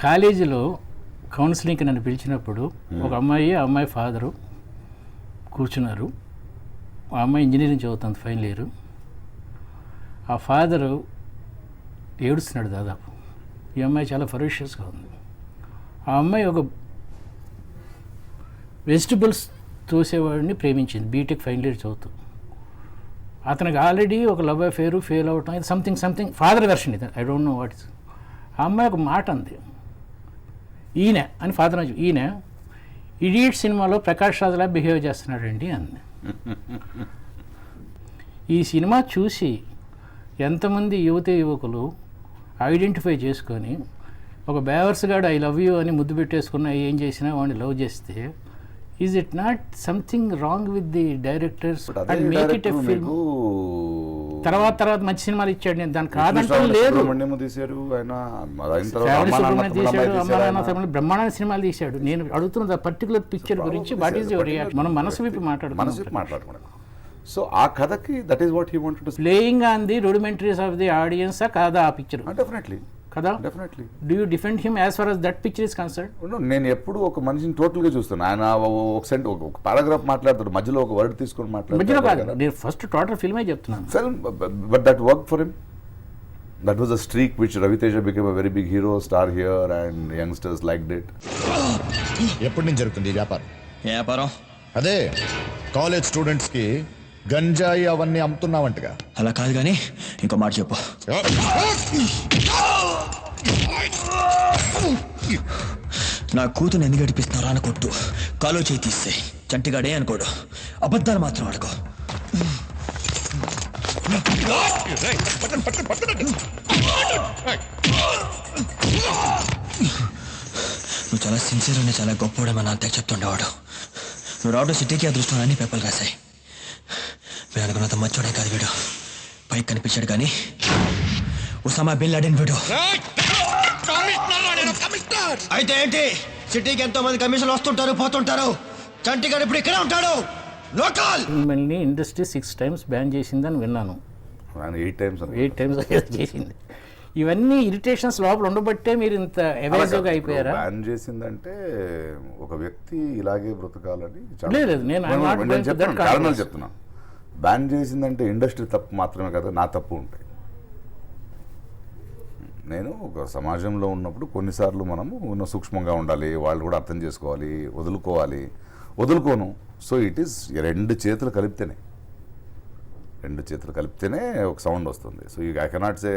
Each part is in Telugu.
కాలేజీలో కౌన్సిలింగ్కి నన్ను పిలిచినప్పుడు ఒక అమ్మాయి ఆ అమ్మాయి ఫాదరు కూర్చున్నారు. ఆ అమ్మాయి ఇంజనీరింగ్ చదువుతుంది, ఫైనల్ ఇయర్. ఆ ఫాదరు ఏడుస్తున్నాడు దాదాపు. ఈ అమ్మాయి చాలా ఫెరోషియస్గా ఉంది. ఆ అమ్మాయి ఒక వెజిటబుల్స్ తోసేవాడిని ప్రేమించింది, బీటెక్ ఫైనల్ ఇయర్ చదువుతూ. అతనికి ఆల్రెడీ ఒక లవ్ అఫేరు, ఫెయిల్ అవటం, ఇది సంథింగ్ ఫాదర్ వెర్షన్ ఇది, I don't know what is. ఆ అమ్మాయి ఒక మాట అంది, ఈయన అని ఫాదర్ ఈయన ఇడియట్ సినిమాలో ప్రకాష్ రాజ్లా బిహేవ్ చేస్తున్నాడండి అంది. ఈ సినిమా చూసి ఎంతమంది యువకులు ఐడెంటిఫై చేసుకొని ఒక బేవర్స్ గాడు ఐ లవ్ యూ అని ముద్దు పెట్టేసుకున్న ఏం చేసినా వాడిని లవ్ చేస్తే, is it not something wrong with the directors and make it a film? తర్వాత మంచి సినిమాలు ఇచ్చాడు, నేను దానికి కాదంటే లేదు. తీశాడు, బ్రహ్మాండ సినిమాలు తీశాడు. నేను అడుగుతున్న పర్టికులర్ పిక్చర్ గురించి వాట్ ఈస్ యువర్ రియాక్షన్? మనం మనసు విప్పి మాట్లాడుకున్నాం. సో ఆ కథకి that is what he wanted to playing on the rudimentaries of the audience కాదా ఆ పిక్చర్? డెఫినెట్లీ కదా, definitely. Do you defend him as far as that picture is concern? నేను ఎప్పుడు ఒక మనిషిని టోటల్గా చూస్తాను. ఆయన ఒక పారాగ్రాఫ్ మాట్లాడతాడు, మధ్యలో ఒక వర్డ్ తీసుకొని మాట్లాడతాడు. నేను ఫస్ట్ టోటల్ ఫిల్మే చెప్తున్నాను. Film, but that work for him. That was a streak which Raviteja became a very big hero star here and youngsters liked it. ఎప్పటి నుంచి జరుగుతుంది ఈ వ్యాపారం? అదే కాలేజ్ స్టూడెంట్స్ కి గంజాయి అవన్నీ అమ్ముతున్నావంటగా. అలా కాదు కానీ ఇంకో మాట చెప్పు. నా కూతురు ఎందుకు గడిపిస్తున్నారా అని కొట్టు, కాలో చేయి తీస్తే చంటిగాడే అనుకోడు, అబద్ధాలు మాత్రం ఆడుకో. నువ్వు చాలా సిన్సియర్ అని చాలా గొప్పవాడమని అంతే చెప్తుండేవాడు. నువ్వు రావడం సిటీకి అదృష్టం అని పేపర్లు రాశాయి. మీరు అనుకున్నంత మచ్చోడే కాదు వీడు, పైకి కనిపించాడు కానీ ఉసామా బిన్ లాడెన్ వీడు. అయితే ఏంటి, సిటీకి ఎంతో మంది కమిషన్లు వస్తుంటారు పోతుంటారు, చంటిగాడు ఇప్పుడు ఇక్కడే ఉంటాడు. లోకల్ మిమ్మల్ని ఇండస్ట్రీ 6 times బ్యాన్ చేసిందని విన్నాను. 8 times చేసింది. ఇవన్నీ ఇరిటేషన్స్ లోపల ఉండబట్టే మీరు ఇంత ఎవేజివ్గా అయిపోయారా? బ్యాన్ చేసిందంటే ఒక వ్యక్తి ఇలాగే బ్రతకాలని లేదు, నేను కారణాలు చెప్తున్నా. బ్యాన్ చేసిందంటే ఇండస్ట్రీ తప్పు మాత్రమే కదా, నా తప్పు ఉంటాయి. నేను ఒక సమాజంలో ఉన్నప్పుడు కొన్నిసార్లు మనము సూక్ష్మంగా ఉండాలి, వాళ్ళు కూడా అర్థం చేసుకోవాలి, వదులుకోను. సో ఇట్ ఈస్ రెండు చేతులు కలిపితేనే ఒక సౌండ్ వస్తుంది. సో ఐ కెనాట్ సే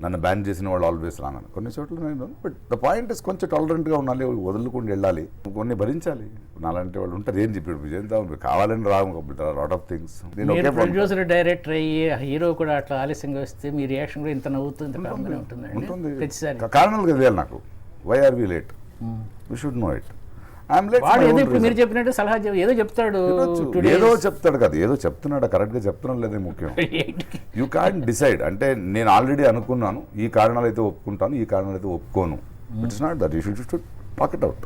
నన్ను బ్యాన్ చేసిన వాళ్ళు ఆల్వేస్ రాంగ్. కొన్ని చోట్ల నేను, బట్ ద పాయింట్ ఇస్ కొంచెం టాలరెంట్గా ఉండాలి, వదులుకొని వెళ్ళాలి, కొన్ని భరించాలి. నాలాంటి వాళ్ళు ఉంటారు. ఏం చెప్పాడు విజయంతో కావాలని రావు lot of things. Producer director అయ్యి హీరో కూడా అట్లా ఆలస్యంగా వస్తే మీ రియాక్షన్ కూడా ఇంత నవ్వుతుంది ఉంటుంది. కారణాలు తెలియాలి నాకు. Why are we late? We should know it. మీరు చెప్పినట్టు సలహా ఏదో చెప్తాడు కదా, ఏదో చెప్తున్నాడు, కరెక్ట్గా చెప్తున్నాడు లేదే ముఖ్యం. You can decide. అంటే నేను ఆల్రెడీ అనుకున్నాను, ఈ కారణాలు అయితే ఒప్పుకుంటాను, ఈ కారణాలు అయితే ఒప్పుకోను. It's not that, you should talk it out.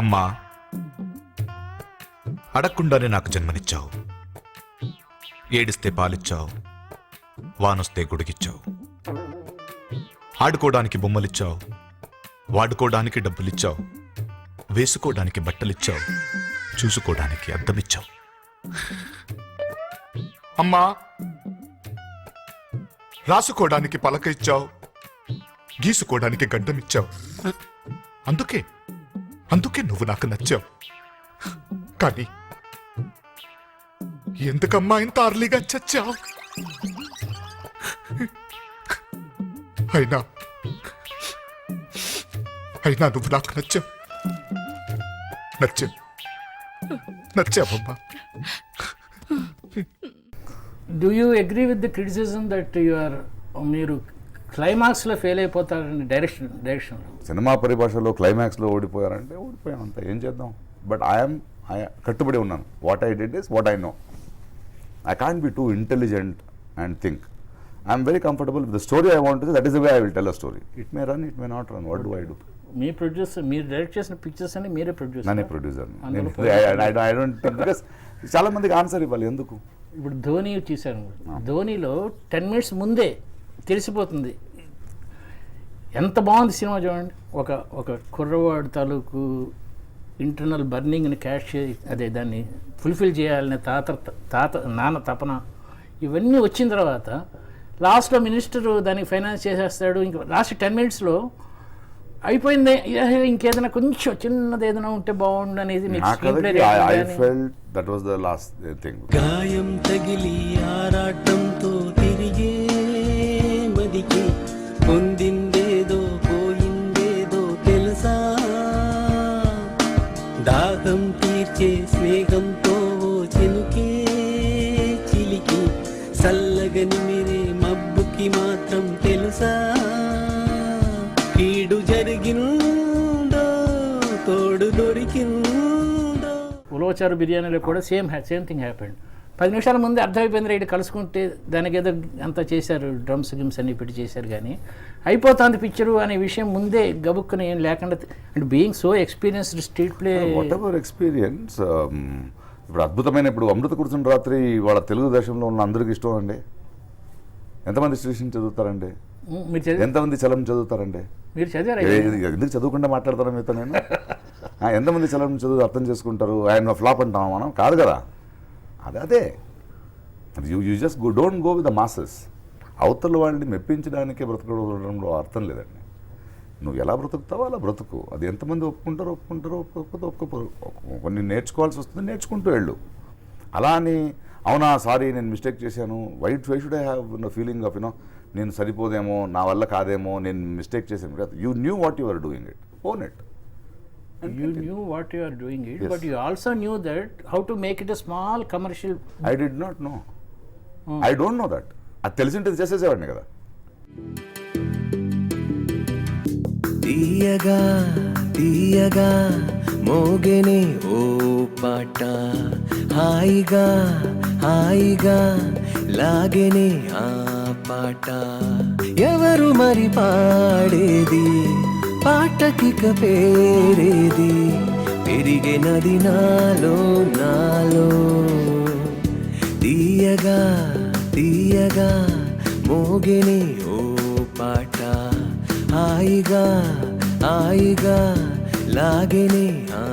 అమ్మా, అడగకుండానే నాకు జన్మనిచ్చావు. ఏడిస్తే పాలిచ్చావు, వానొస్తే గుడిగిచ్చావు. ఆడుకోవడానికి బొమ్మలిచ్చావు, వాడుకోవడానికి డబ్బులిచ్చావు, వేసుకోవడానికి బట్టలిచ్చావు, చూసుకోవడానికి అద్దమిచ్చావు. అమ్మా, రాసుకోవడానికి పలక ఇచ్చావు, గీసుకోవడానికి గడ్డమిచ్చావు. అందుకే నువ్వు నాకు నచ్చావు. కానీ ఎందుకమ్మా ఇంత అర్లీగా చచ్చావు? అయినా నువ్వు నాకు నచ్చావమ్మా. Do you agree with the criticism that మీరు క్లైమాక్స్లో ఫెయిల్ అయిపోతారని డైరెక్షన్ సినిమా పరిభాషలో క్లైమాక్స్లో ఓడిపోయారంటే ఓడిపోయాను, అంత ఏం చేద్దాం. బట్ ఐఎమ్ కట్టుబడి ఉన్నాను. What I did is what I know. I can't be too intelligent and think. I'm very comfortable with the story I want to say. That is the way I will tell a story. It may run, it may not run. What do I do? Me producer, మీరు డైరెక్ట్ చేసిన పిక్చర్స్ అని మీరే ప్రొడ్యూసర్. నన్నే ప్రొడ్యూసర్. అందులో ఐ డోంట్ థింక్, బికాస్ చాలా మందికి ఆన్సర్ ఇవ్వాలి ఎందుకు. ఇప్పుడు ధోని చూశాను, ధోనిలో 10 minutes ముందే తెలిసిపోతుంది ఎంత బాగుంది సినిమా. చూడండి, ఒక కుర్రవాడు తాలూకు ఇంటర్నల్ బర్నింగ్ని అదే దాన్ని ఫుల్ఫిల్ చేయాలనే నాన్న తపన, ఇవన్నీ వచ్చిన తర్వాత లాస్ట్లో మినిస్టర్ దానికి ఫైనాన్స్ చేసేస్తాడు. ఇంకా లాస్ట్ 10 minutesలో అయిపోయింది, ఇంకేదైనా కొంచెం చిన్నది ఏదైనా ఉంటే బాగుండు అనేది. గాయం తగిలి ఆరాటంతో తిరిగే మదికి పొందిందేదో పోయిందేదో తెలుసా, దాహం తీర్చే స్నేహంతో చినుకే చిలికి చల్లగని మీరే మబ్బుకి మాత్రం తెలుసా, కీడు జరిగిందో తోడు దొరికిందో. ఉలవచారు బిర్యానీలో కూడా సేమ్ థింగ్ హ్యాపెండ్. 10 నిమిషాల ముందే అర్థమైపోయింది, రైట్ కలుసుకుంటే దానికి ఏదో అంతా చేశారు, డ్రమ్స్ గిమ్స్ అన్ని పెట్టి చేశారు, కానీ అయిపోతుంది పిక్చరు అనే విషయం ముందే గబుక్కుని ఏం లేకుండా. And being so experienced street play, what ever experience. ఇప్పుడు అద్భుతమైన, ఇప్పుడు అమృత కూర్చుని రాత్రి వాళ్ళ తెలుగు దేశంలో ఉన్న అందరికీ ఇష్టం అండి. ఎంతమంది స్టేషన్ చదువుతారండి, మీరు ఎంతమంది చలం చదువుతారండి, మీరు చదివారు. ఎందుకు చదువుకుంటే మాట్లాడతారా మీతో నేను? ఎంతమంది చలం చదువు అర్థం చేసుకుంటారు? ఆయన ఫ్లాప్ అంటామా మనం? కాదు కదా. అదే you just don't go with the masses. అవతల వాళ్ళని మెప్పించడానికే బ్రతకడంలో అర్థం లేదండి. నువ్వు ఎలా బ్రతుకుతావో అలా బ్రతుకు. అది ఎంతమంది ఒప్పుకుంటారో ఒప్పుకోకపోతే ఒప్పుకోరు. కొన్ని నేర్చుకోవాల్సి వస్తుంది, నేర్చుకుంటూ వెళ్ళు. అలా అని అవునా సారీ నేను మిస్టేక్ చేశాను, why should I have feeling of నేను సరిపోదేమో, నా వల్ల కాదేమో, నేను మిస్టేక్ చేశాను. You knew what you are doing it, own it. You knew what you are doing it, yes. But you also knew that how to make it a small commercial. I did not know. I don't know that. అది తెలిసింటే చేసేసేవాడిని కదా. తీయగా తీయగా మోగెనే ఓ పాట, హాయిగా హాయిగా లాగెనే ఆ పాట, ఎవరు మరి పాడేది పాటకిక పేరేది, పెరిగే నది నాలో నాలో. తీయగా తీయగా మోగెనే ఓ పాట, హాయిగా హాయిగా లాగెనే ఆ